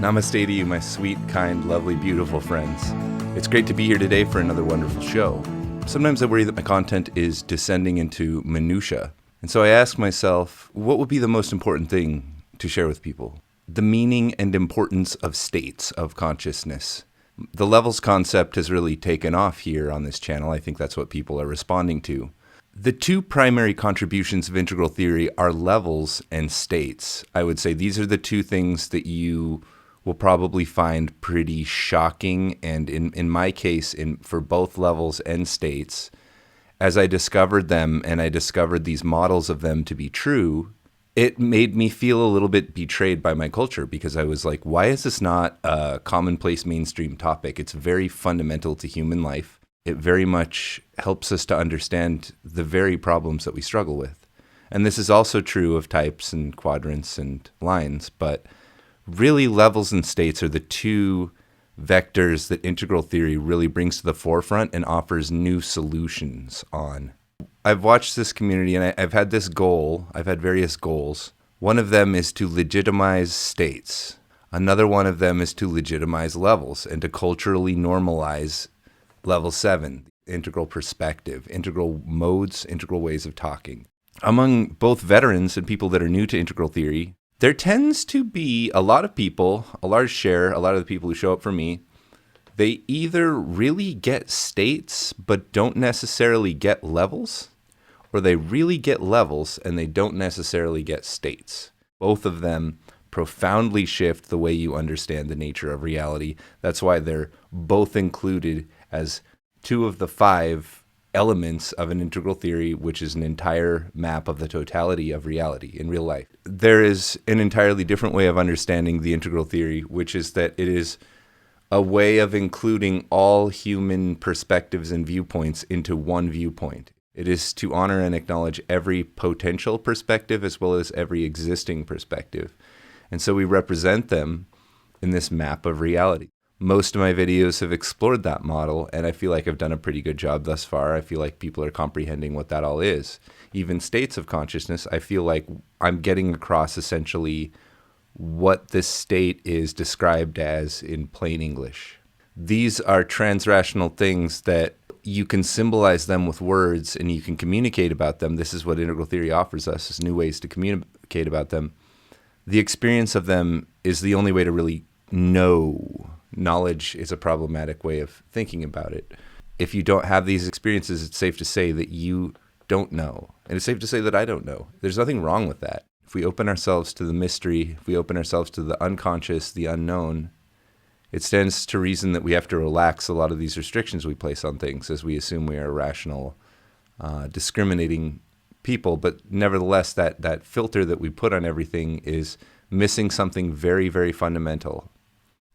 Namaste to you, my sweet, kind, lovely, beautiful friends. It's great to be here today for another wonderful show. Sometimes I worry that my content is descending into minutia, and so I ask myself, what would be the most important thing to share with people? The meaning and importance of states of consciousness. The levels concept has really taken off here on this channel. I think that's what people are responding to. The two primary contributions of integral theory are levels and states. I would say these are the two things that you will probably find pretty shocking, and in my case, for both levels and states, as I discovered them and I discovered these models of them to be true, it made me feel a little bit betrayed by my culture, because I was like, why is this not a commonplace mainstream topic? It's very fundamental to human life. It very much helps us to understand the very problems that we struggle with. And this is also true of types and quadrants and lines, but really levels and states are the two vectors that integral theory really brings to the forefront and offers new solutions on. I've watched this community and I've had this goal. I've had various goals. One of them is to legitimize states. Another one of them is to legitimize levels and to culturally normalize level 7, integral perspective, integral modes, integral ways of talking. Among both veterans and people that are new to integral theory, there tends to be a lot of people, a large share, a lot of the people who show up for me, they either really get states but don't necessarily get levels, or they really get levels and they don't necessarily get states. Both of them profoundly shift the way you understand the nature of reality. That's why they're both included as two of the 5 elements of an integral theory, which is an entire map of the totality of reality in real life. There is an entirely different way of understanding the integral theory, which is that it is a way of including all human perspectives and viewpoints into one viewpoint. It is to honor and acknowledge every potential perspective as well as every existing perspective. And so we represent them in this map of reality. Most of my videos have explored that model, and I feel like I've done a pretty good job thus far. I feel like people are comprehending what that all is. Even states of consciousness, I feel like I'm getting across essentially what this state is described as in plain English. These are transrational things that you can symbolize them with words and you can communicate about them. This is what integral theory offers us, is new ways to communicate about them. The experience of them is the only way to really know. Knowledge is a problematic way of thinking about it. If you don't have these experiences, it's safe to say that you don't know. And it's safe to say that I don't know. There's nothing wrong with that. If we open ourselves to the mystery, if we open ourselves to the unconscious, the unknown, it stands to reason that we have to relax a lot of these restrictions we place on things as we assume we are rational, discriminating people. But nevertheless, that filter that we put on everything is missing something very, very fundamental.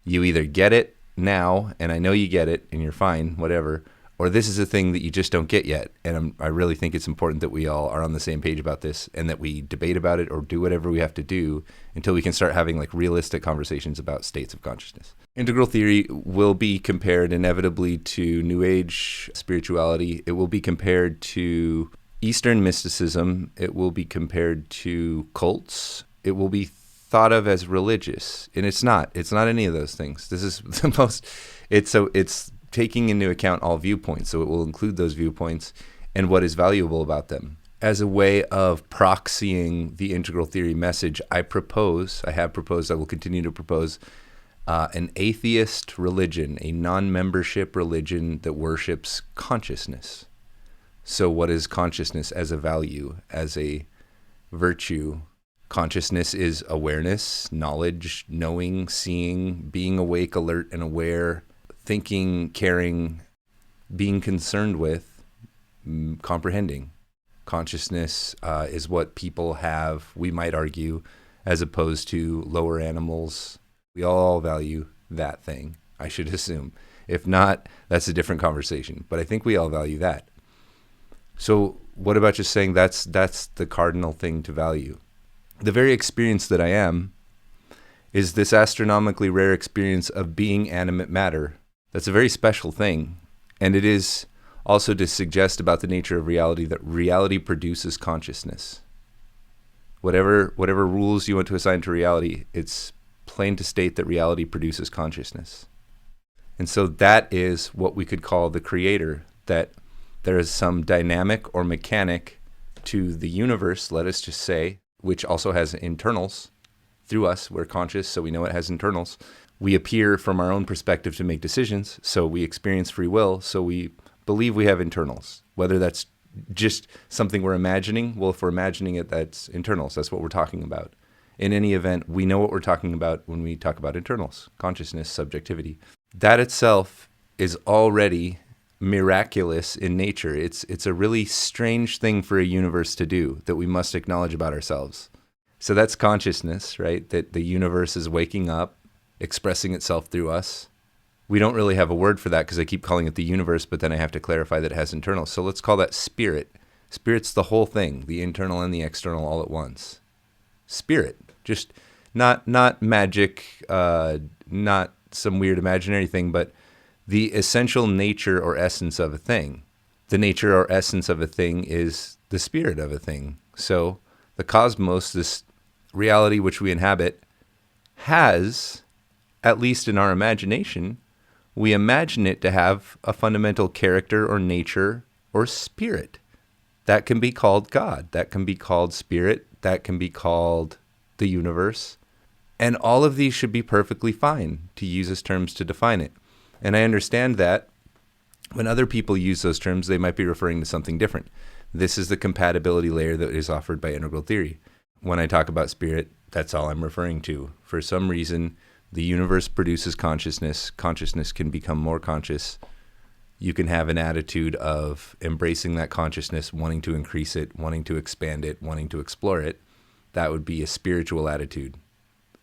You either get it now, and I know you get it, and you're fine, whatever, or this is a thing that you just don't get yet. And I really think it's important that we all are on the same page about this and that we debate about it or do whatever we have to do until we can start having like realistic conversations about states of consciousness. Integral theory will be compared inevitably to New Age spirituality. It will be compared to Eastern mysticism. It will be compared to cults. It will be thought of as religious, and it's not any of those things. This is the most, it's taking into account all viewpoints, so it will include those viewpoints and what is valuable about them. As a way of proxying the integral theory message, I have proposed, I will continue to propose an atheist religion, a non-membership religion that worships consciousness. So what is consciousness as a value, as a virtue? Consciousness is awareness, knowledge, knowing, seeing, being awake, alert, and aware, thinking, caring, being concerned with, comprehending. Consciousness is what people have, we might argue, as opposed to lower animals. We all value that thing, I should assume. If not, that's a different conversation. But I think we all value that. So what about just saying that's the cardinal thing to value? The very experience that I am is this astronomically rare experience of being animate matter. That's a very special thing. And it is also to suggest about the nature of reality that reality produces consciousness. Whatever rules you want to assign to reality, it's plain to state that reality produces consciousness. And so that is what we could call the creator, that there is some dynamic or mechanic to the universe, let us just say, which also has internals. Through us, we're conscious, so we know it has internals. We appear from our own perspective to make decisions, so we experience free will, so we believe we have internals. Whether that's just something we're imagining, well, if we're imagining it, that's internals. That's what we're talking about. In any event, we know what we're talking about when we talk about internals, consciousness, subjectivity. That itself is already miraculous in nature. It's a really strange thing for a universe to do that we must acknowledge about ourselves. So that's consciousness, right? That the universe is waking up, expressing itself through us. We don't really have a word for that because I keep calling it the universe, but then I have to clarify that it has internals. So let's call that spirit. Spirit's the whole thing, the internal and the external all at once. Spirit, just not magic, not some weird imaginary thing, but the essential nature or essence of a thing. The nature or essence of a thing is the spirit of a thing. So the cosmos, this reality which we inhabit, has, at least in our imagination, we imagine it to have a fundamental character or nature or spirit. That can be called God. That can be called spirit. That can be called the universe. And all of these should be perfectly fine to use as terms to define it. And I understand that when other people use those terms, they might be referring to something different. This is the compatibility layer that is offered by integral theory. When I talk about spirit, that's all I'm referring to. For some reason, the universe produces consciousness. Consciousness can become more conscious. You can have an attitude of embracing that consciousness, wanting to increase it, wanting to expand it, wanting to explore it. That would be a spiritual attitude.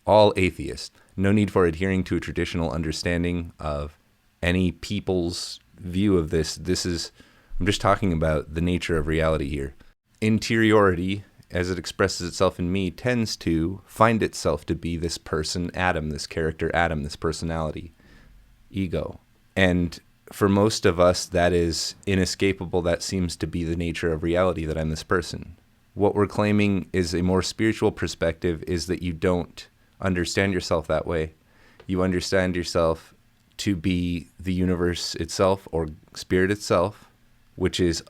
All atheists. No need for adhering to a traditional understanding of any people's view of this. I'm just talking about the nature of reality here. Interiority, as it expresses itself in me, tends to find itself to be this person, Adam, this character, Adam, this personality, ego. And for most of us, that is inescapable. That seems to be the nature of reality, that I'm this person. What we're claiming is a more spiritual perspective is that you don't understand yourself that way. You understand yourself to be the universe itself or spirit itself, which is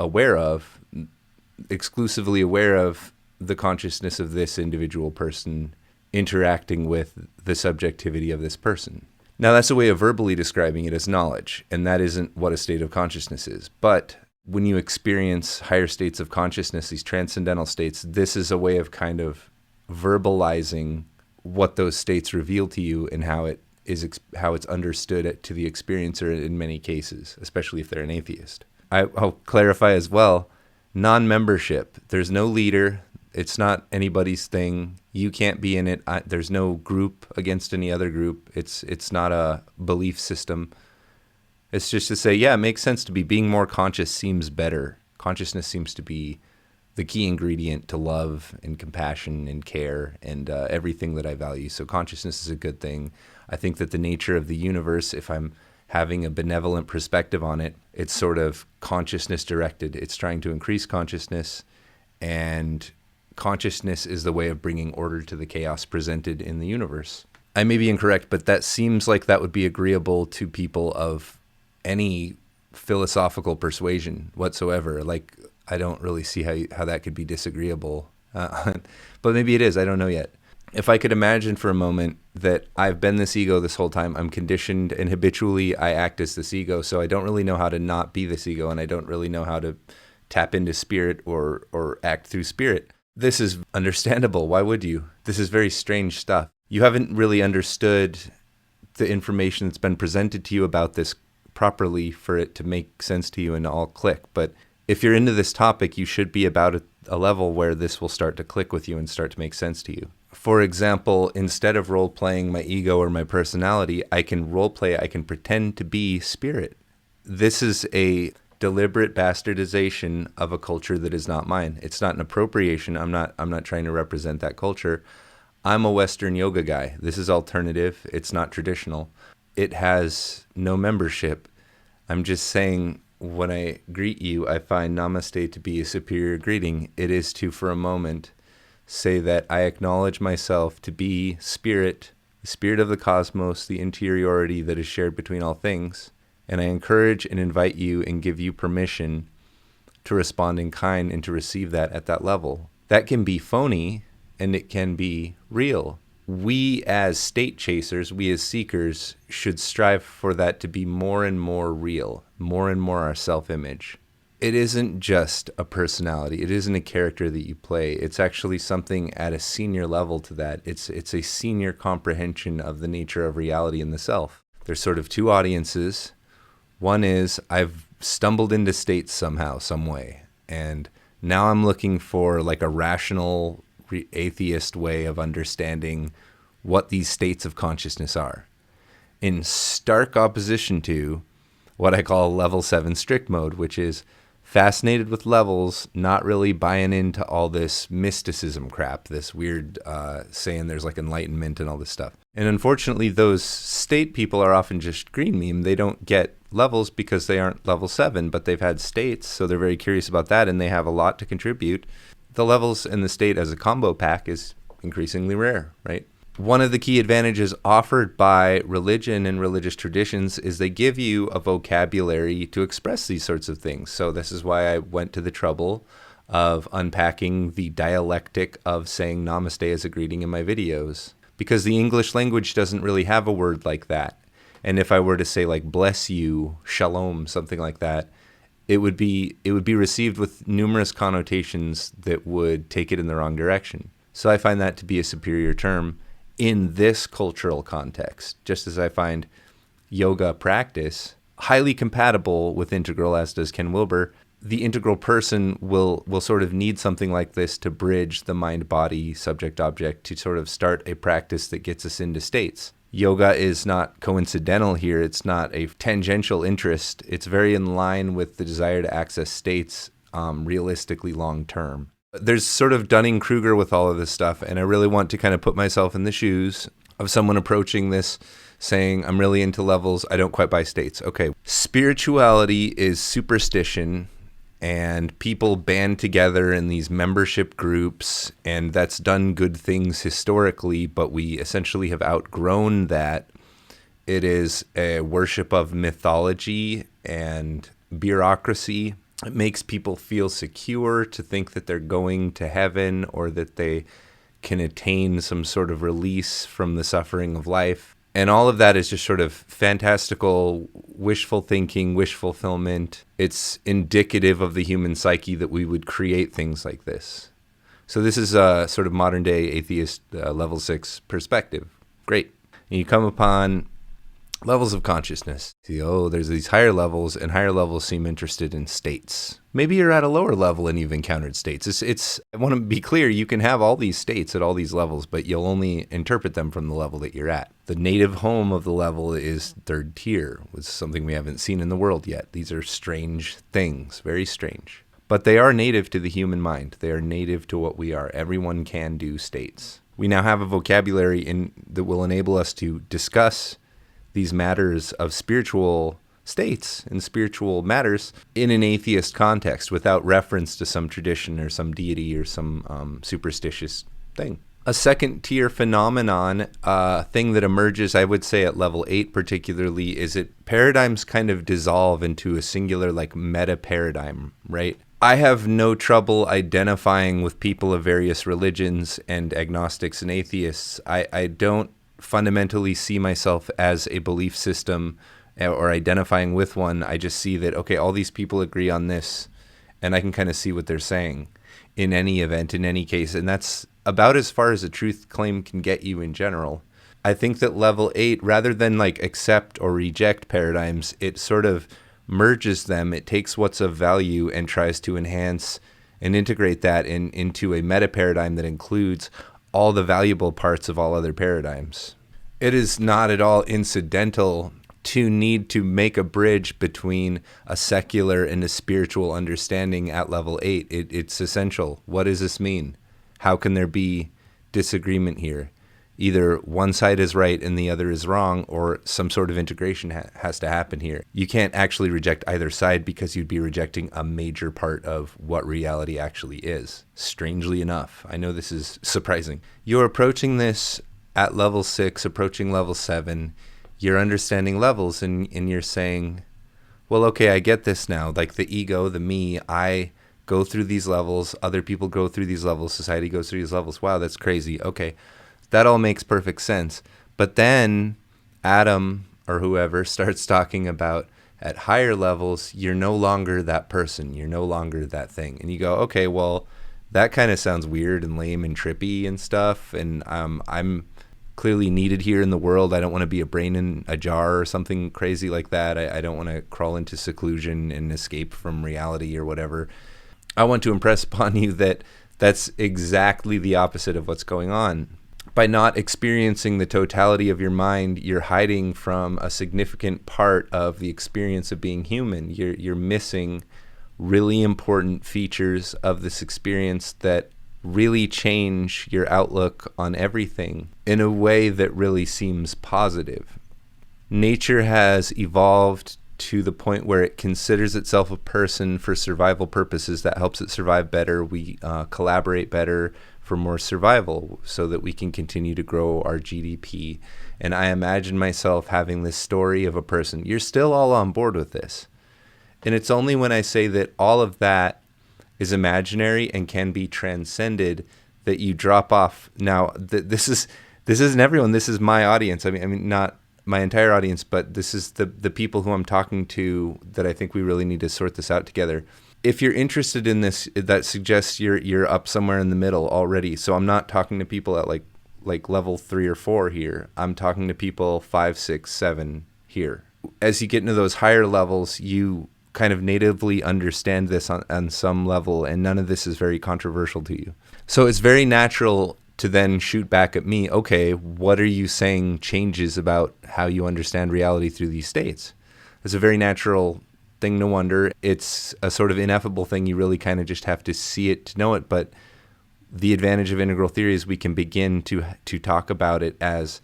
exclusively aware of the consciousness of this individual person interacting with the subjectivity of this person. Now, that's a way of verbally describing it as knowledge, and that isn't what a state of consciousness is. But when you experience higher states of consciousness, these transcendental states, this is a way of kind of verbalizing what those states reveal to you and how it's understood to the experiencer in many cases, especially if they're an atheist. I'll clarify as well, non-membership. There's no leader. It's not anybody's thing. You can't be in it. There's no group against any other group. It's not a belief system. It's just to say, yeah, it makes sense to be. Being more conscious seems better. Consciousness seems to be the key ingredient to love and compassion and care and everything that I value. So consciousness is a good thing. I think that the nature of the universe, if I'm having a benevolent perspective on it, it's sort of consciousness directed. It's trying to increase consciousness, and consciousness is the way of bringing order to the chaos presented in the universe. I may be incorrect, but that seems like that would be agreeable to people of any philosophical persuasion whatsoever. Like, I don't really see how that could be disagreeable. But maybe it is. I don't know yet. If I could imagine for a moment that I've been this ego this whole time, I'm conditioned and habitually I act as this ego, so I don't really know how to not be this ego, and I don't really know how to tap into spirit or act through spirit. This is understandable. Why would you? This is very strange stuff. You haven't really understood the information that's been presented to you about this properly for it to make sense to you and all click. But if you're into this topic, you should be about a level where this will start to click with you and start to make sense to you. For example, instead of role-playing my ego or my personality, I can role-play, I can pretend to be spirit. This is a deliberate bastardization of a culture that is not mine. It's not an appropriation. I'm not trying to represent that culture. I'm a Western yoga guy. This is alternative. It's not traditional. It has no membership. I'm just saying, when I greet you, I find namaste to be a superior greeting. It is to, for a moment, say that I acknowledge myself to be spirit, the spirit of the cosmos, the interiority that is shared between all things. And I encourage and invite you and give you permission to respond in kind and to receive that at that level. That can be phony and it can be real. We as state chasers, we as seekers, should strive for that to be more and more real, more and more our self-image. It isn't just a personality. It isn't a character that you play. It's actually something at a senior level to that. It's a senior comprehension of the nature of reality in the self. There's sort of two audiences. One is I've stumbled into states somehow, some way, and now I'm looking for like a rational atheist way of understanding what these states of consciousness are, in stark opposition to what I call level 7 strict mode, which is fascinated with levels, not really buying into all this mysticism crap, this weird saying there's like enlightenment and all this stuff. And unfortunately, those state people are often just green meme. They don't get levels because they aren't level 7, but they've had states, so they're very curious about that, and they have a lot to contribute. The levels and the state as a combo pack is increasingly rare, right? One of the key advantages offered by religion and religious traditions is they give you a vocabulary to express these sorts of things. So this is why I went to the trouble of unpacking the dialectic of saying namaste as a greeting in my videos, because the English language doesn't really have a word like that. And if I were to say like bless you, shalom, something like that, it would be received with numerous connotations that would take it in the wrong direction. So I find that to be a superior term in this cultural context, just as I find yoga practice highly compatible with integral, as does Ken Wilber. The integral person will sort of need something like this to bridge the mind-body, subject-object, to sort of start a practice that gets us into states. Yoga is not coincidental here. It's not a tangential interest. It's very in line with the desire to access states realistically long term. There's sort of Dunning-Kruger with all of this stuff, and I really want to kind of put myself in the shoes of someone approaching this saying, I'm really into levels, I don't quite buy states. Okay, spirituality is superstition, and people band together in these membership groups, and that's done good things historically, but we essentially have outgrown that. It is a worship of mythology and bureaucracy. It makes people feel secure to think that they're going to heaven or that they can attain some sort of release from the suffering of life. And all of that is just sort of fantastical, wishful thinking, wish fulfillment. It's indicative of the human psyche that we would create things like this. So this is a sort of modern day atheist level 6 perspective. Great. And you come upon levels of consciousness. See, there's these higher levels, and higher levels seem interested in states. Maybe you're at a lower level and you've encountered states. I want to be clear, you can have all these states at all these levels, but you'll only interpret them from the level that you're at. The native home of the level is third tier, which is something we haven't seen in the world yet. These are strange things, very strange. But they are native to the human mind. They are native to what we are. Everyone can do states. We now have a vocabulary that will enable us to discuss these matters of spiritual states and spiritual matters in an atheist context without reference to some tradition or some deity or some superstitious thing. A second tier phenomenon, thing that emerges, I would say at level 8 particularly, is that paradigms kind of dissolve into a singular like meta paradigm, right? I have no trouble identifying with people of various religions and agnostics and atheists. I don't fundamentally see myself as a belief system or identifying with one. I just see that, okay, all these people agree on this, and I can kind of see what they're saying in any event, in any case. And that's about as far as a truth claim can get you in general. I think that level 8, rather than like accept or reject paradigms, it sort of merges them. It takes what's of value and tries to enhance and integrate that into a meta paradigm that includes all the valuable parts of all other paradigms. It is not at all incidental to need to make a bridge between a secular and a spiritual understanding at level 8. It's essential. What does this mean? How can there be disagreement here? Either one side is right and the other is wrong, or some sort of integration has to happen here. You can't actually reject either side because you'd be rejecting a major part of what reality actually is. Strangely enough, I know this is surprising. You're approaching this at level 6, approaching level 7, you're understanding levels and you're saying, well, okay, I get this now. Like the ego, the me, I go through these levels. Other people go through these levels. Society goes through these levels. Wow, that's crazy. Okay, that all makes perfect sense. But then Adam or whoever starts talking about at higher levels, you're no longer that person. You're no longer that thing. And you go, okay, well, that kind of sounds weird and lame and trippy and stuff. And I'm clearly needed here in the world. I don't want to be a brain in a jar or something crazy like that. I don't want to crawl into seclusion and escape from reality or whatever. I want to impress upon you that that's exactly the opposite of what's going on. By not experiencing the totality of your mind, you're hiding from a significant part of the experience of being human. You're missing really important features of this experience that really change your outlook on everything in a way that really seems positive. Nature has evolved to the point where it considers itself a person for survival purposes. That helps it survive better. We collaborate better for more survival so that we can continue to grow our GDP. And I imagine myself having this story of a person. You're still all on board with this. And it's only when I say that all of that is imaginary and can be transcended that you drop off. Now, this isn't everyone. This is my audience. I mean, not my entire audience, but this is the people who I'm talking to that I think we really need to sort this out together. If you're interested in this, that suggests you're up somewhere in the middle already. So I'm not talking to people at like level 3 or 4 here. I'm talking to people 5, 6, 7 here. As you get into those higher levels, you kind of natively understand this on some level, and none of this is very controversial to you. So it's very natural to then shoot back at me, okay, what are you saying changes about how you understand reality through these states? It's a very natural thing to wonder. It's a sort of ineffable thing. You really kind of just have to see it to know it. But the advantage of integral theory is we can begin to talk about it as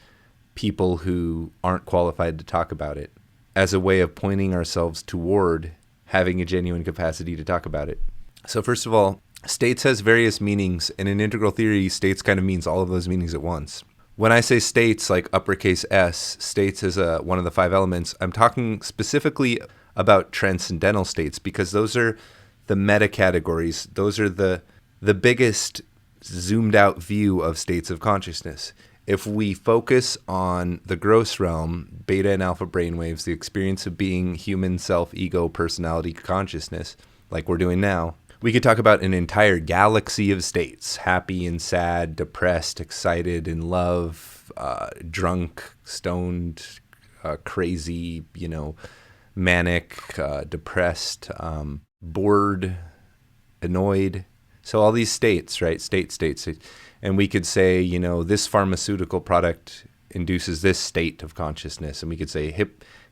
people who aren't qualified to talk about it, as a way of pointing ourselves toward having a genuine capacity to talk about it. So first of all, states has various meanings, and in integral theory, states kind of means all of those meanings at once. When I say states, like uppercase S, states is one of the 5 elements, I'm talking specifically about transcendental states, because those are the meta categories. Those are the biggest zoomed out view of states of consciousness. If we focus on the gross realm, beta and alpha brainwaves, the experience of being human, self, ego, personality, consciousness, like we're doing now, we could talk about an entire galaxy of states: happy and sad, depressed, excited, in love, drunk, stoned, crazy, manic, depressed, bored, annoyed. So all these states, right? States. And we could say, this pharmaceutical product induces this state of consciousness. And we could say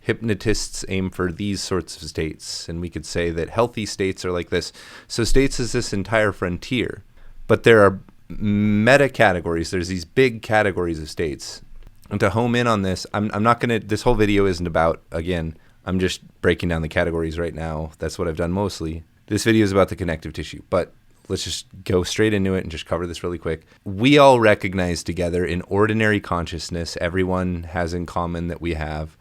hypnotists aim for these sorts of states. And we could say that healthy states are like this. So states is this entire frontier. But there are meta categories. There's these big categories of states. And to home in on this, I'm not going to, this whole video isn't about, again, I'm just breaking down the categories right now. That's what I've done mostly. This video is about the connective tissue, but let's just go straight into it and just cover this really quick. We all recognize together in ordinary consciousness, everyone has in common that we have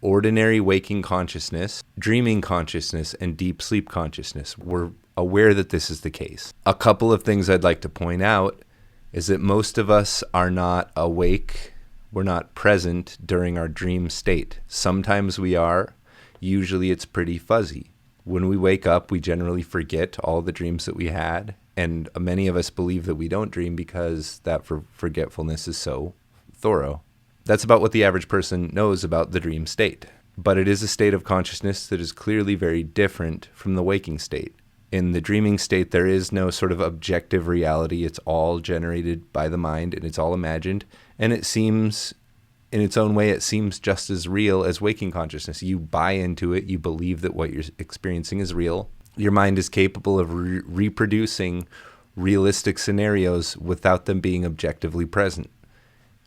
ordinary waking consciousness, dreaming consciousness, and deep sleep consciousness. We're aware that this is the case. A couple of things I'd like to point out is that most of us are not awake. We're not present during our dream state. Sometimes we are. Usually it's pretty fuzzy. When we wake up, we generally forget all the dreams that we had, and many of us believe that we don't dream because that forgetfulness is so thorough. That's about what the average person knows about the dream state. But it is a state of consciousness that is clearly very different from the waking state. In the dreaming state, there is no sort of objective reality. It's all generated by the mind, and it's all imagined. And it seems, in its own way, it seems just as real as waking consciousness. You buy into it. You believe that what you're experiencing is real. Your mind is capable of reproducing realistic scenarios without them being objectively present.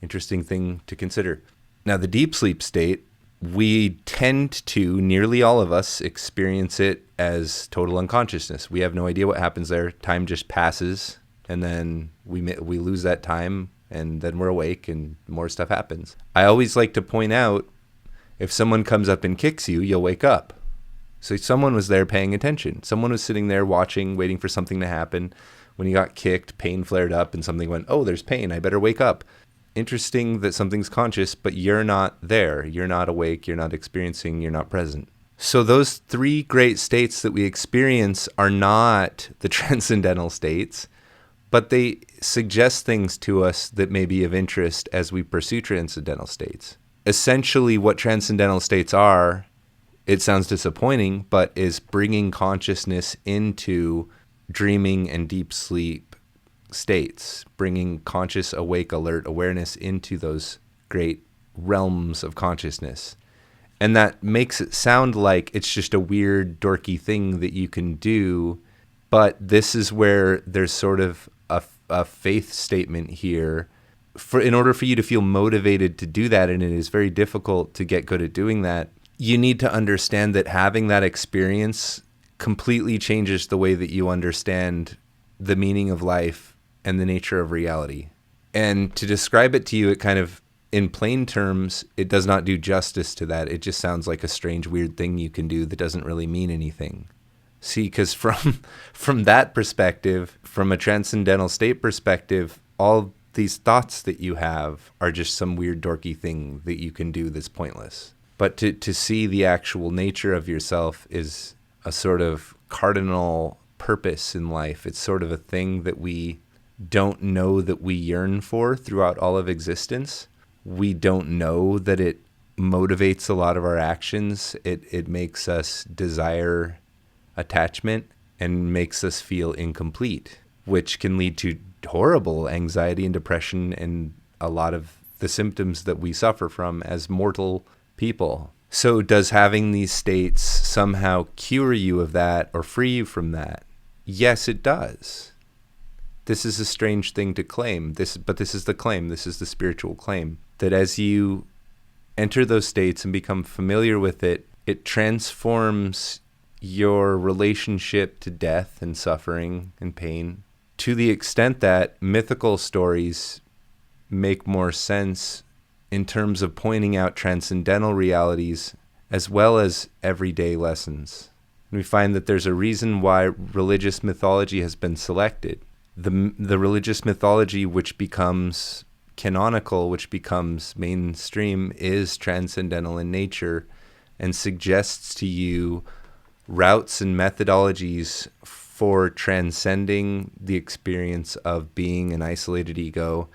Interesting thing to consider. Now, the deep sleep state, we tend to, nearly all of us, experience it as total unconsciousness. We have no idea what happens there. Time just passes, and then we lose that time. and then we're awake and more stuff happens. I always like to point out, if someone comes up and kicks you, you'll wake up. So someone was there paying attention. Someone was sitting there watching, waiting for something to happen. When you got kicked, pain flared up and something went, oh, there's pain, I better wake up. Interesting that something's conscious, but you're not there. You're not awake, you're not experiencing, you're not present. So those three great states that we experience are not the transcendental states, but they suggest things to us that may be of interest as we pursue transcendental states. Essentially, what transcendental states are, it sounds disappointing, but is bringing consciousness into dreaming and deep sleep states, bringing conscious, awake, alert awareness into those great realms of consciousness. And that makes it sound like it's just a weird, dorky thing that you can do. But this is where there's sort of a faith statement here. In order for you to feel motivated to do that, and it is very difficult to get good at doing that, you need to understand that having that experience completely changes the way that you understand the meaning of life and the nature of reality. And to describe it to you, it kind of, in plain terms, it does not do justice to that. It just sounds like a strange, weird thing you can do that doesn't really mean anything. See, because from that perspective, from a transcendental state perspective, all these thoughts that you have are just some weird, dorky thing that you can do that's pointless. But to see the actual nature of yourself is a sort of cardinal purpose in life. It's sort of a thing that we don't know that we yearn for throughout all of existence. We don't know that it motivates a lot of our actions. It makes us desire attachment and makes us feel incomplete, which can lead to horrible anxiety and depression and a lot of the symptoms that we suffer from as mortal people. So does having these states somehow cure you of that or free you from that? Yes, it does. This is a strange thing to claim. But this is the claim. This is the spiritual claim. That as you enter those states and become familiar with it, it transforms your relationship to death and suffering and pain to the extent that mythical stories make more sense in terms of pointing out transcendental realities as well as everyday lessons. And we find that there's a reason why religious mythology has been selected. The religious mythology which becomes canonical, which becomes mainstream, is transcendental in nature and suggests to you routes and methodologies for transcending the experience of being an isolated ego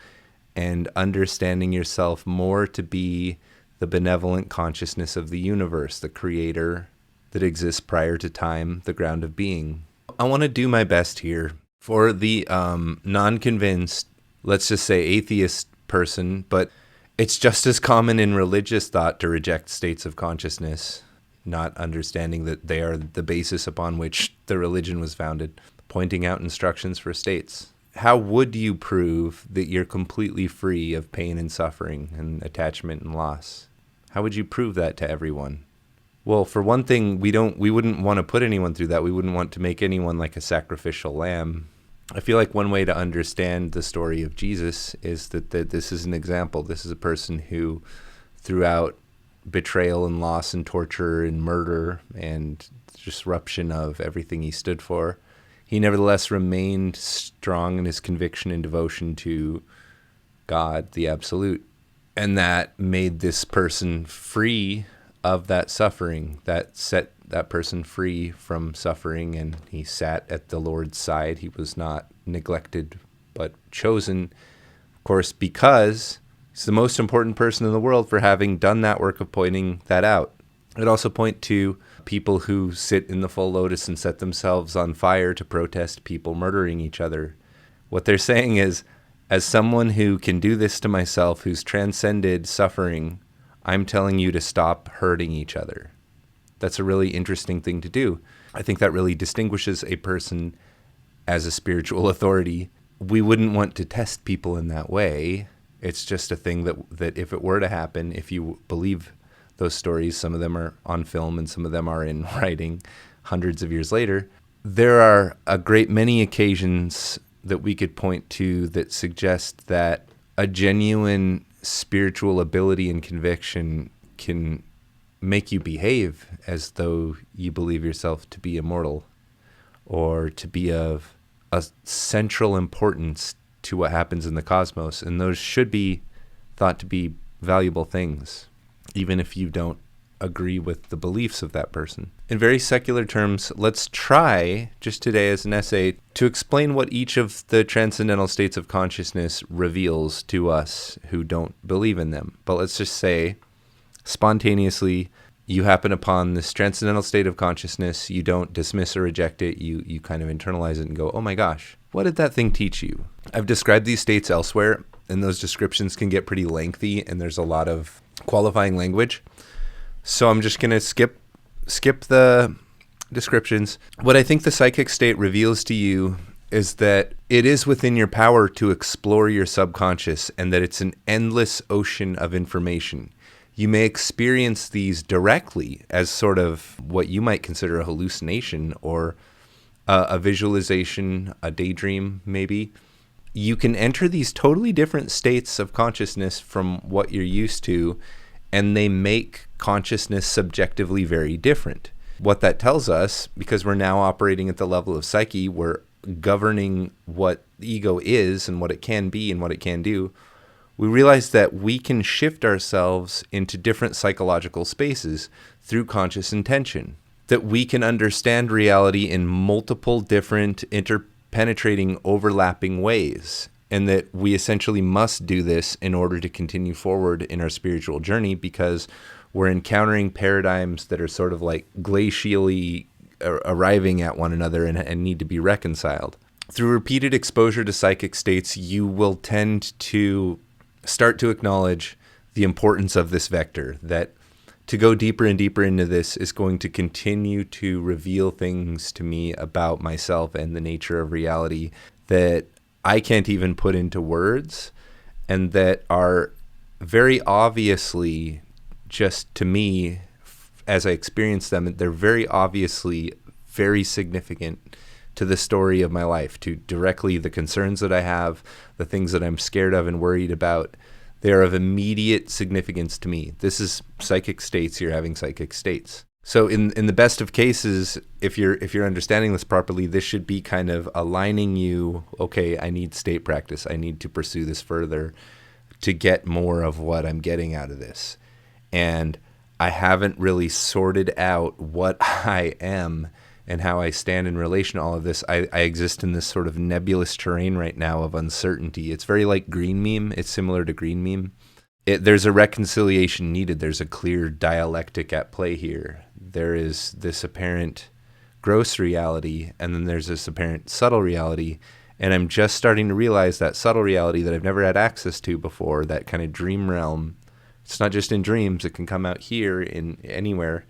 and understanding yourself more to be the benevolent consciousness of the universe, the creator that exists prior to time, the ground of being. I want to do my best here for the non-convinced, let's just say atheist person, but it's just as common in religious thought to reject states of consciousness, not understanding that they are the basis upon which the religion was founded, pointing out instructions for states. How would you prove that you're completely free of pain and suffering and attachment and loss? How would you prove that to everyone? Well, for one thing, we wouldn't want to put anyone through that. We wouldn't want to make anyone like a sacrificial lamb. I feel like one way to understand the story of Jesus is that this is an example. This is a person who, throughout betrayal and loss and torture and murder and disruption of everything he stood for, he nevertheless remained strong in his conviction and devotion to God, the Absolute. And that made this person free of that suffering, that set that person free from suffering, and he sat at the Lord's side. He was not neglected, but chosen, of course, because he's the most important person in the world for having done that work of pointing that out. I'd also point to people who sit in the full lotus and set themselves on fire to protest people murdering each other. What they're saying is, as someone who can do this to myself, who's transcended suffering, I'm telling you to stop hurting each other. That's a really interesting thing to do. I think that really distinguishes a person as a spiritual authority. We wouldn't want to test people in that way. It's just a thing that if it were to happen, if you believe those stories, some of them are on film and some of them are in writing hundreds of years later, there are a great many occasions that we could point to that suggest that a genuine spiritual ability and conviction can make you behave as though you believe yourself to be immortal or to be of a central importance to what happens in the cosmos. And those should be thought to be valuable things, even if you don't agree with the beliefs of that person. In very secular terms, let's try, just today as an essay, to explain what each of the transcendental states of consciousness reveals to us who don't believe in them. But let's just say, spontaneously, you happen upon this transcendental state of consciousness, you don't dismiss or reject it, you kind of internalize it and go, oh my gosh, what did that thing teach you? I've described these states elsewhere, and those descriptions can get pretty lengthy, and there's a lot of qualifying language. So I'm just going to skip the descriptions. What I think the psychic state reveals to you is that it is within your power to explore your subconscious, and that it's an endless ocean of information. You may experience these directly as sort of what you might consider a hallucination or a visualization, a daydream maybe. You can enter these totally different states of consciousness from what you're used to, and they make consciousness subjectively very different. What that tells us, because we're now operating at the level of psyche, we're governing what the ego is and what it can be and what it can do, we realize that we can shift ourselves into different psychological spaces through conscious intention, that we can understand reality in multiple different interpenetrating, overlapping ways, and that we essentially must do this in order to continue forward in our spiritual journey, because we're encountering paradigms that are sort of like glacially arriving at one another and need to be reconciled. Through repeated exposure to psychic states, you will tend to start to acknowledge the importance of this vector, that to go deeper and deeper into this is going to continue to reveal things to me about myself and the nature of reality that I can't even put into words, and that are very obviously, just to me, as I experience them, they're very obviously very significant to the story of my life, to directly the concerns that I have, the things that I'm scared of and worried about. They are of immediate significance to me. This is psychic states. You're having psychic states. So in the best of cases, if you're understanding this properly, this should be kind of aligning you, okay, I need state practice. I need to pursue this further to get more of what I'm getting out of this. And I haven't really sorted out what I am and how I stand in relation to all of this. I exist in this sort of nebulous terrain right now of uncertainty. It's very like green meme. It's similar to green meme. There's a reconciliation needed. There's a clear dialectic at play here. There is this apparent gross reality, and then there's this apparent subtle reality. And I'm just starting to realize that subtle reality that I've never had access to before, that kind of dream realm. It's not just in dreams. It can come out here, in anywhere,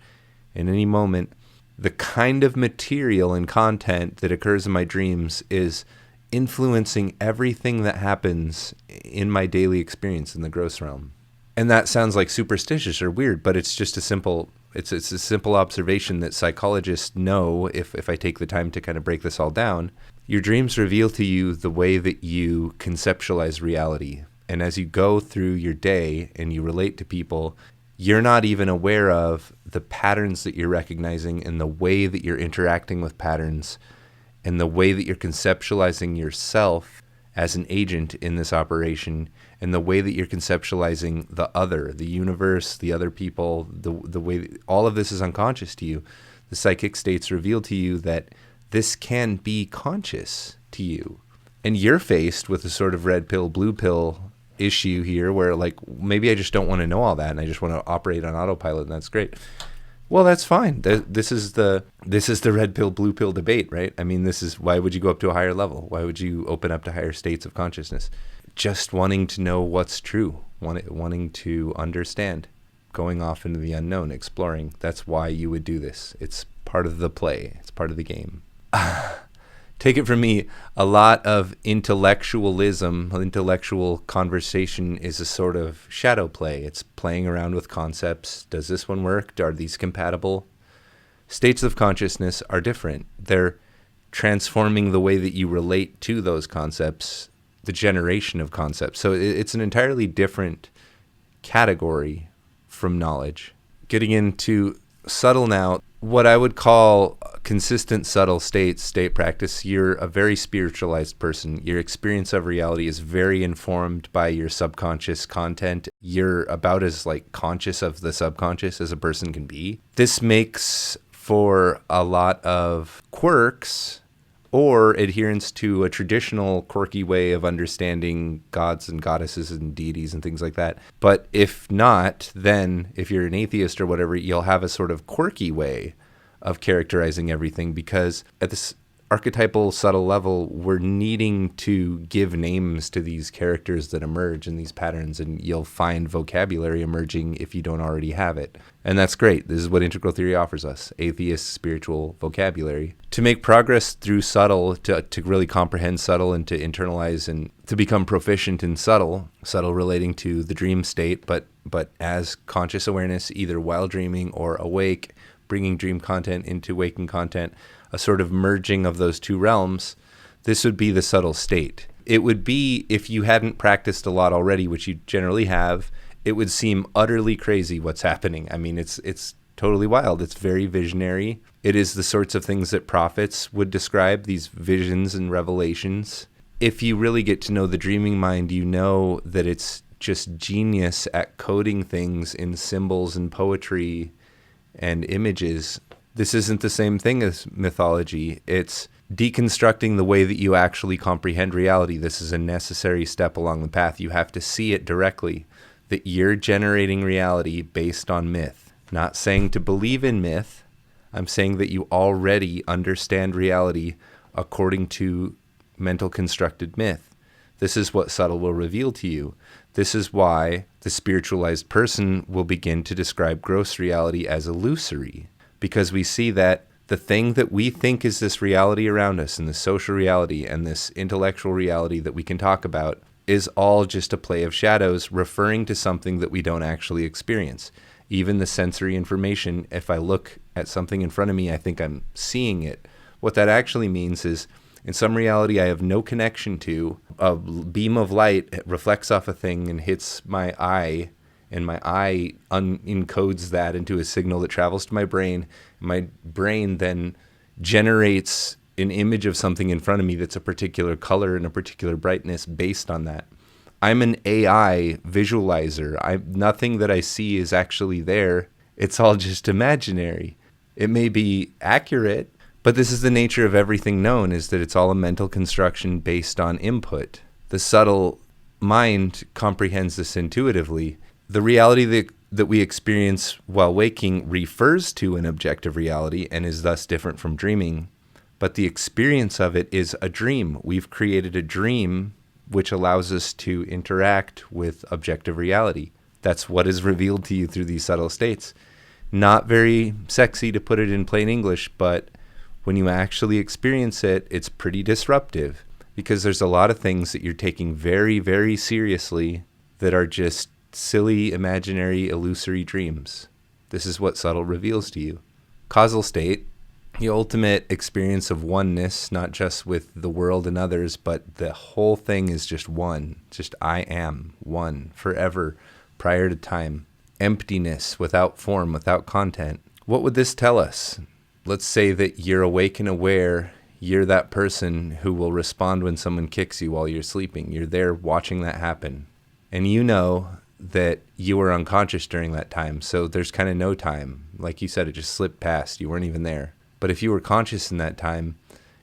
in any moment. The kind of material and content that occurs in my dreams is influencing everything that happens in my daily experience in the gross realm. And that sounds like superstitious or weird, but it's just a simple observation that psychologists know, if I take the time to kind of break this all down. Your dreams reveal to you the way that you conceptualize reality. And as you go through your day and you relate to people, you're not even aware of the patterns that you're recognizing and the way that you're interacting with patterns and the way that you're conceptualizing yourself as an agent in this operation, and the way that you're conceptualizing the other, the universe, the other people, the way that all of this is unconscious to you. The psychic states reveal to you that this can be conscious to you. And you're faced with a sort of red pill, blue pill issue here where, like, maybe I just don't want to know all that and I just want to operate on autopilot, and that's great. Well, that's fine. This is the red pill, blue pill debate, right? I mean, this is why would you go up to a higher level? Why would you open up to higher states of consciousness? Just wanting to know what's true, wanting to understand, going off into the unknown, exploring. That's why you would do this. It's part of the play. It's part of the game. Take it from me, a lot of intellectual conversation is a sort of shadow play. It's playing around with concepts. Does this one work? Are these compatible? States of consciousness are different. They're transforming the way that you relate to those concepts the generation of concepts. So it's an entirely different category from knowledge. Getting into subtle now, what I would call consistent subtle state practice, you're a very spiritualized person. Your experience of reality is very informed by your subconscious content. You're about as like conscious of the subconscious as a person can be. This makes for a lot of quirks or adherence to a traditional quirky way of understanding gods and goddesses and deities and things like that. But if not, then if you're an atheist or whatever, you'll have a sort of quirky way of characterizing everything, because at this archetypal subtle level, we're needing to give names to these characters that emerge in these patterns, and you'll find vocabulary emerging if you don't already have it. And that's great. This is what integral theory offers us, atheist spiritual vocabulary. To make progress through subtle, to really comprehend subtle and to internalize and to become proficient in subtle relating to the dream state, but as conscious awareness, either while dreaming or awake, bringing dream content into waking content, a sort of merging of those two realms, this would be the subtle state. It would be, if you hadn't practiced a lot already, which you generally have, it would seem utterly crazy what's happening. I mean, it's totally wild. It's very visionary. It is the sorts of things that prophets would describe, these visions and revelations. If you really get to know the dreaming mind, you know that it's just genius at coding things in symbols and poetry and images. This isn't the same thing as mythology. It's deconstructing the way that you actually comprehend reality. This is a necessary step along the path. You have to see it directly, that you're generating reality based on myth. Not saying to believe in myth. I'm saying that you already understand reality according to mental constructed myth. This is what subtle will reveal to you. This is why the spiritualized person will begin to describe gross reality as illusory, because we see that the thing that we think is this reality around us, and this social reality and this intellectual reality that we can talk about, is all just a play of shadows referring to something that we don't actually experience. Even the sensory information, if I look at something in front of me, I think I'm seeing it. What that actually means is, in some reality I have no connection to, a beam of light reflects off a thing and hits my eye, and my eye encodes that into a signal that travels to my brain. My brain then generates an image of something in front of me that's a particular color and a particular brightness based on that. I'm an AI visualizer. Nothing that I see is actually there. It's all just imaginary. It may be accurate, but this is the nature of everything known, is that it's all a mental construction based on input. The subtle mind comprehends this intuitively. The reality that we experience while waking refers to an objective reality and is thus different from dreaming, but the experience of it is a dream. We've created a dream which allows us to interact with objective reality. That's what is revealed to you through these subtle states. Not very sexy to put it in plain English, but when you actually experience it, it's pretty disruptive, because there's a lot of things that you're taking very, very seriously that are just silly, imaginary, illusory dreams. This is what subtle reveals to you. Causal state, the ultimate experience of oneness, not just with the world and others, but the whole thing is just one. Just I am one forever, prior to time. Emptiness, without form, without content. What would this tell us? Let's say that you're awake and aware. You're that person who will respond when someone kicks you while you're sleeping. You're there watching that happen. And you know that you were unconscious during that time, so there's kind of no time. Like you said, it just slipped past. You weren't even there. But if you were conscious in that time,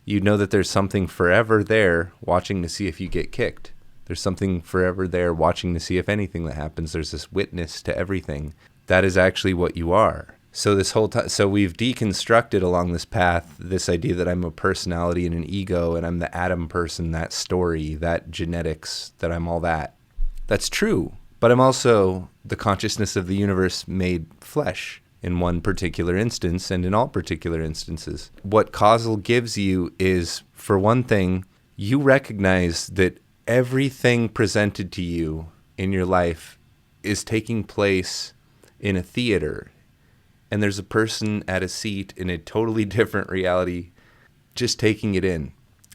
you'd know that there's something forever there watching to see if you get kicked. There's something forever there watching to see if anything that happens. There's this witness to everything. That is actually what you are. So this whole time, so we've deconstructed along this path this idea that I'm a personality and an ego, and I'm the atom person, that story, that genetics, that I'm all that. That's true. But I'm also the consciousness of the universe made flesh in one particular instance and in all particular instances. What causal gives you is, for one thing, you recognize that everything presented to you in your life is taking place in a theater. And there's a person at a seat in a totally different reality just taking it in.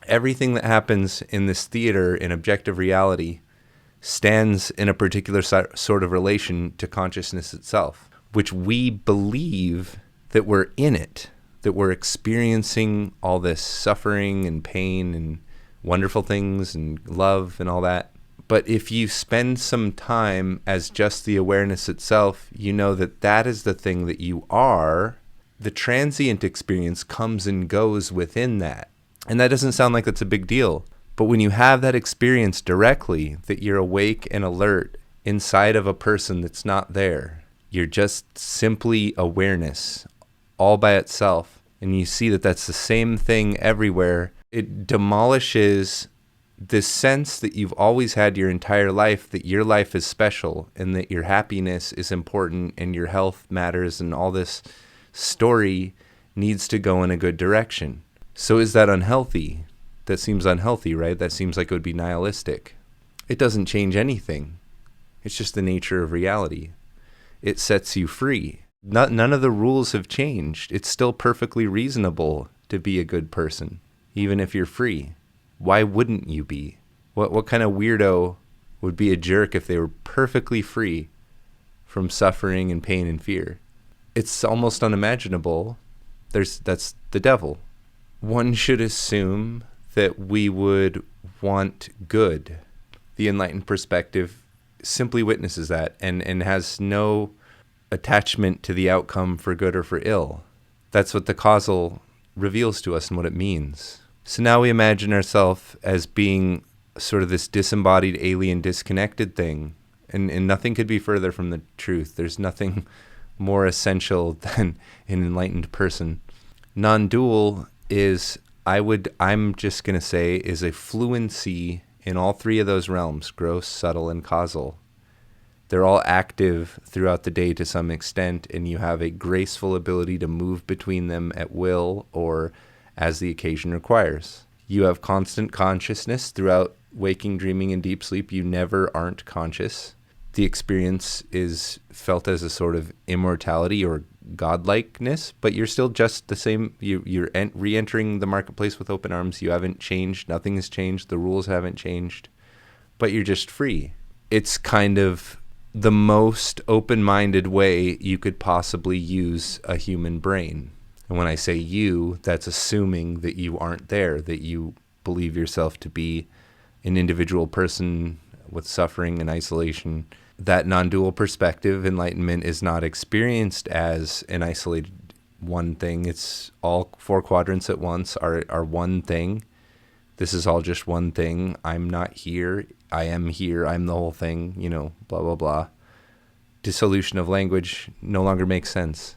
Everything that happens in this theater in objective reality stands in a particular sort of relation to consciousness itself, which we believe that we're in it, that we're experiencing all this suffering and pain and wonderful things and love and all that. But if you spend some time as just the awareness itself, you know that that is the thing that you are. The transient experience comes and goes within that. And that doesn't sound like that's a big deal. But when you have that experience directly, that you're awake and alert inside of a person that's not there, you're just simply awareness all by itself. And you see that that's the same thing everywhere. It demolishes this sense that you've always had your entire life, that your life is special and that your happiness is important and your health matters and all this story needs to go in a good direction. So is that unhealthy? That seems unhealthy, right? That seems like it would be nihilistic. It doesn't change anything. It's just the nature of reality. It sets you free. None of the rules have changed. It's still perfectly reasonable to be a good person, even if you're free. Why wouldn't you be? What kind of weirdo would be a jerk if they were perfectly free from suffering and pain and fear? It's almost unimaginable. That's the devil. One should assume that we would want good. The enlightened perspective simply witnesses that and has no attachment to the outcome for good or for ill. That's what the causal reveals to us and what it means. So now we imagine ourselves as being sort of this disembodied, alien, disconnected thing. And nothing could be further from the truth. There's nothing more essential than an enlightened person. Non-dual is, I'm just going to say, is a fluency in all three of those realms, gross, subtle, and causal. They're all active throughout the day to some extent, and you have a graceful ability to move between them at will or as the occasion requires. You have constant consciousness throughout waking, dreaming, and deep sleep. You never aren't conscious. The experience is felt as a sort of immortality or godlikeness, but you're still just the same. You're re-entering the marketplace with open arms. You haven't changed. Nothing has changed. The rules haven't changed, but you're just free. It's kind of the most open-minded way you could possibly use a human brain. And when I say you, that's assuming that you aren't there, that you believe yourself to be an individual person with suffering and isolation. That non-dual perspective, enlightenment, is not experienced as an isolated one thing. It's all four quadrants at once are one thing. This is all just one thing. I'm not here. I am here. I'm the whole thing, blah, blah, blah. Dissolution of language no longer makes sense.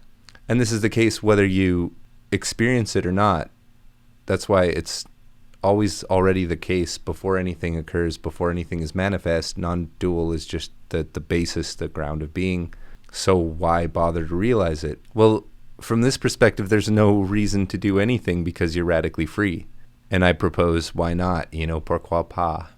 And this is the case whether you experience it or not. That's why it's always already the case before anything occurs, before anything is manifest. Non-dual is just the basis, the ground of being. So why bother to realize it? Well, from this perspective, there's no reason to do anything because you're radically free. And I propose, why not? Pourquoi pas?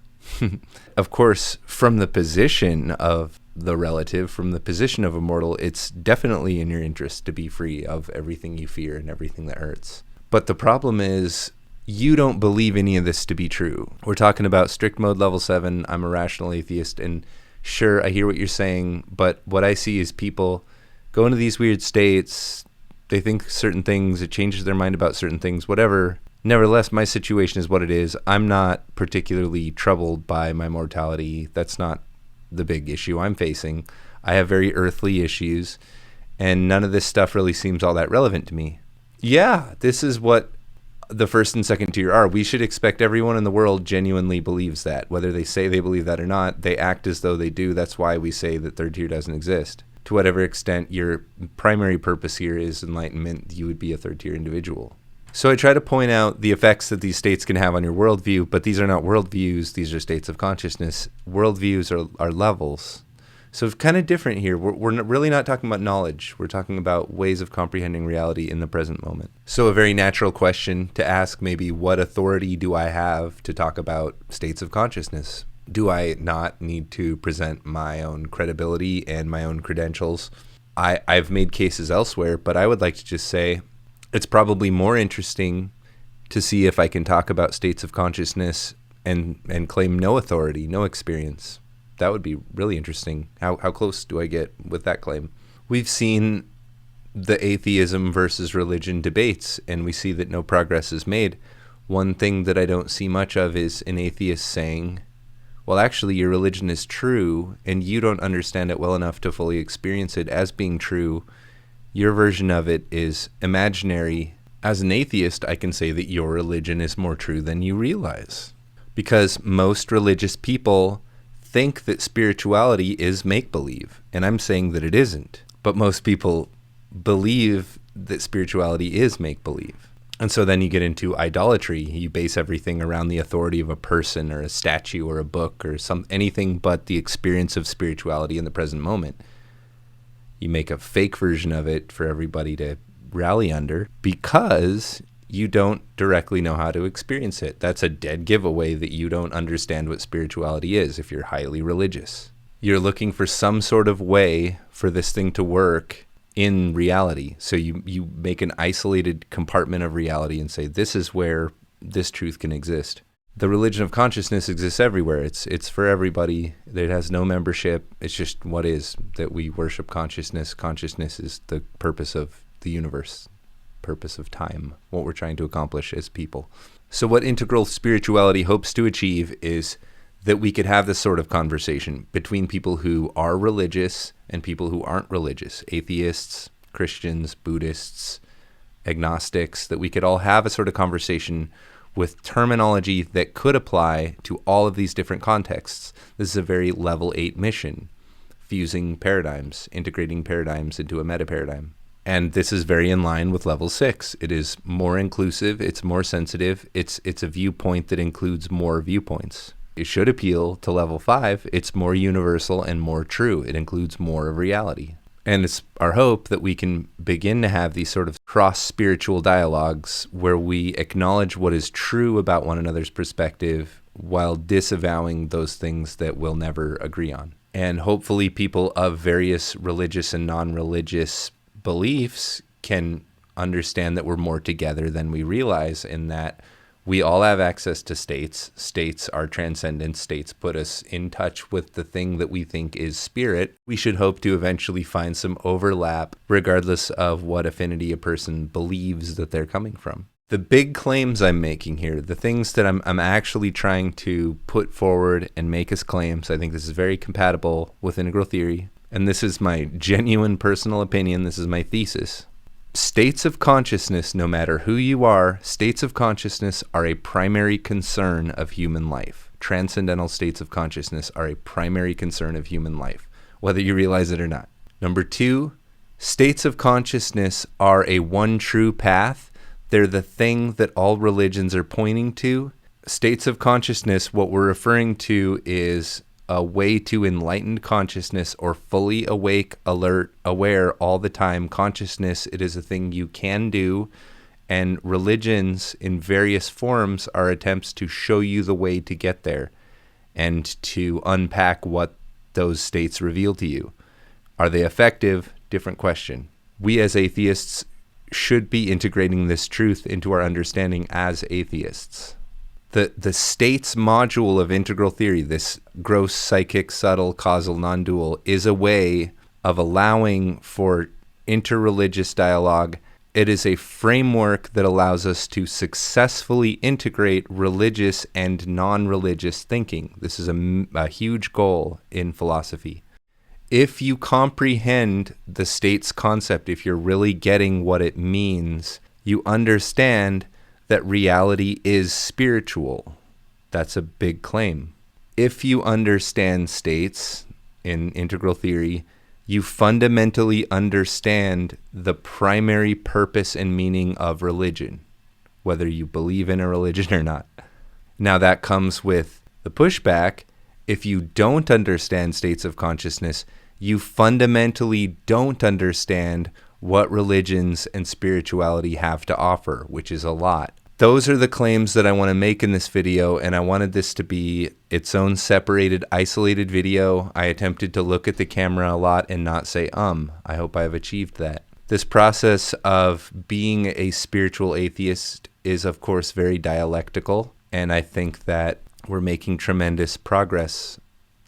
Of course, from the position of the relative, from the position of a mortal, it's definitely in your interest to be free of everything you fear and everything that hurts. But the problem is, you don't believe any of this to be true. We're talking about strict mode level 7. I'm a rational atheist, and sure, I hear what you're saying, but what I see is people go into these weird states, they think certain things, it changes their mind about certain things, whatever. Nevertheless, my situation is what it is. I'm not particularly troubled by my mortality. That's not the big issue I'm facing. I have very earthly issues, and none of this stuff really seems all that relevant to me. Yeah, this is what the first and second tier are. We should expect everyone in the world genuinely believes that. Whether they say they believe that or not, they act as though they do. That's why we say that third tier doesn't exist. To whatever extent your primary purpose here is enlightenment, you would be a third tier individual. So I try to point out the effects that these states can have on your worldview, but these are not worldviews, these are states of consciousness. Worldviews are levels. So it's kind of different here. We're really not talking about knowledge. We're talking about ways of comprehending reality in the present moment. So a very natural question to ask maybe, what authority do I have to talk about states of consciousness? Do I not need to present my own credibility and my own credentials? I've made cases elsewhere, but I would like to just say it's probably more interesting to see if I can talk about states of consciousness and claim no authority, no experience. That would be really interesting. How close do I get with that claim? We've seen the atheism versus religion debates, and we see that no progress is made. One thing that I don't see much of is an atheist saying, well, actually, your religion is true, and you don't understand it well enough to fully experience it as being true. Your version of it is imaginary. As an atheist, I can say that your religion is more true than you realize. Because most religious people think that spirituality is make-believe, and I'm saying that it isn't. But most people believe that spirituality is make-believe. And so then you get into idolatry. You base everything around the authority of a person or a statue or a book or anything but the experience of spirituality in the present moment. You make a fake version of it for everybody to rally under because you don't directly know how to experience it. That's a dead giveaway that you don't understand what spirituality is if you're highly religious. You're looking for some sort of way for this thing to work in reality. So you make an isolated compartment of reality and say, this is where this truth can exist. The religion of consciousness exists everywhere. It's for everybody. It has no membership. It's just what is, that we worship consciousness. Consciousness is the purpose of the universe, purpose of time, what we're trying to accomplish as people. So what integral spirituality hopes to achieve is that we could have this sort of conversation between people who are religious and people who aren't religious, atheists, Christians, Buddhists, agnostics, that we could all have a sort of conversation with terminology that could apply to all of these different contexts. This is a very level 8 mission, fusing paradigms, integrating paradigms into a meta-paradigm. And this is very in line with level 6. It is more inclusive, it's more sensitive, it's a viewpoint that includes more viewpoints. It should appeal to level 5. It's more universal and more true. It includes more of reality. And it's our hope that we can begin to have these sort of cross-spiritual dialogues where we acknowledge what is true about one another's perspective while disavowing those things that we'll never agree on. And hopefully people of various religious and non-religious beliefs can understand that we're more together than we realize, in that we all have access to states. States are transcendent. States put us in touch with the thing that we think is spirit. We should hope to eventually find some overlap, regardless of what affinity a person believes that they're coming from. The big claims I'm making here, the things that I'm actually trying to put forward and make as claims, I think this is very compatible with integral theory. And this is my genuine personal opinion. This is my thesis. States of consciousness, no matter who you are, states of consciousness are a primary concern of human life. Transcendental states of consciousness are a primary concern of human life, whether you realize it or not. Number 2, states of consciousness are a one true path. They're the thing that all religions are pointing to. States of consciousness, what we're referring to is a way to enlightened consciousness, or fully awake, alert, aware all the time consciousness. It is a thing you can do, and religions in various forms are attempts to show you the way to get there and to unpack what those states reveal to you. Are they effective? Different question. We as atheists should be integrating this truth into our understanding as atheists. The states module of integral theory, this gross, psychic, subtle, causal, non-dual, is a way of allowing for interreligious dialogue. It is a framework that allows us to successfully integrate religious and non-religious thinking. This is a huge goal in philosophy. If you comprehend the states concept, if you're really getting what it means, you understand that reality is spiritual. That's a big claim. If you understand states in integral theory, you fundamentally understand the primary purpose and meaning of religion, whether you believe in a religion or not. Now that comes with the pushback. If you don't understand states of consciousness, you fundamentally don't understand what religions and spirituality have to offer, which is a lot. Those are the claims that I want to make in this video, and I wanted this to be its own separated, isolated video. I attempted to look at the camera a lot and not say, I hope I have achieved that. This process of being a spiritual atheist is, of course, very dialectical, and I think that we're making tremendous progress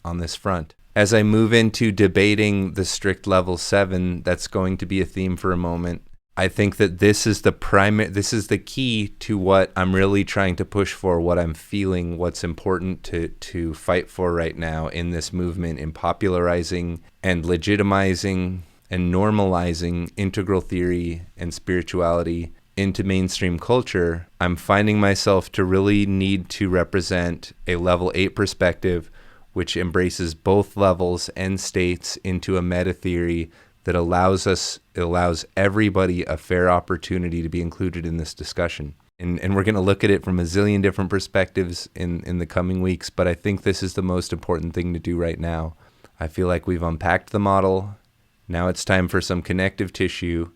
on this front. As I move into debating the strict level 7, that's going to be a theme for a moment. I think that this is the key to what I'm really trying to push for, what I'm feeling, what's important to fight for right now in this movement, in popularizing and legitimizing and normalizing integral theory and spirituality into mainstream culture. I'm finding myself to really need to represent a level 8 perspective, which embraces both levels and states into a meta theory that allows everybody a fair opportunity to be included in this discussion. And we're going to look at it from a zillion different perspectives in the coming weeks, but I think this is the most important thing to do right now. I feel like we've unpacked the model. Now it's time for some connective tissue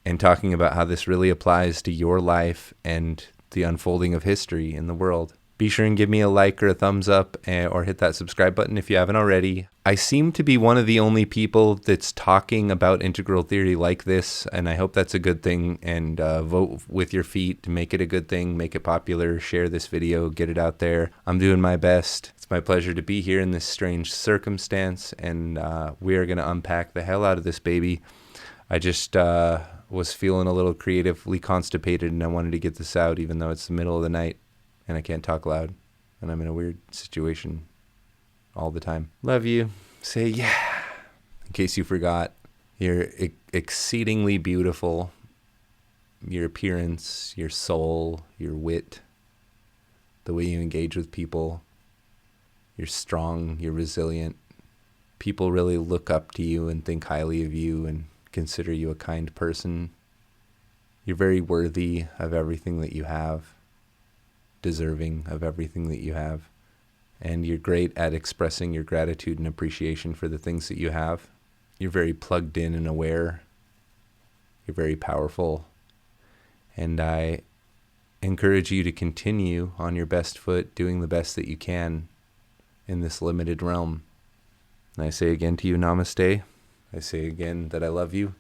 and talking about how this really applies to your life and the unfolding of history in the world. Be sure and give me a like or a thumbs up, or hit that subscribe button if you haven't already. I seem to be one of the only people that's talking about integral theory like this, and I hope that's a good thing. And vote with your feet to make it a good thing, make it popular, share this video, get it out there. I'm doing my best. It's my pleasure to be here in this strange circumstance, and we are going to unpack the hell out of this baby. I just was feeling a little creatively constipated, and I wanted to get this out even though it's the middle of the night. And I can't talk loud, and I'm in a weird situation all the time. Love you. Say yeah. In case you forgot, you're exceedingly beautiful. Your appearance, your soul, your wit, the way you engage with people. You're strong, you're resilient. People really look up to you and think highly of you and consider you a kind person. You're very worthy of everything that you have. Deserving of everything that you have, and you're great at expressing your gratitude and appreciation for the things that you have. You're very plugged in and aware. You're very powerful, and I encourage you to continue on your best foot, doing the best that you can in this limited realm. And I say again to you, namaste. I say again that I love you,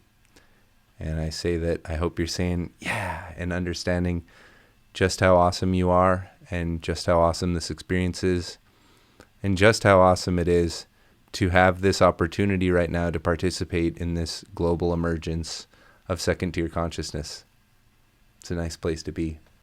and I say that I hope you're saying yeah and understanding just how awesome you are, and just how awesome this experience is, and just how awesome it is to have this opportunity right now to participate in this global emergence of second-tier consciousness. It's a nice place to be.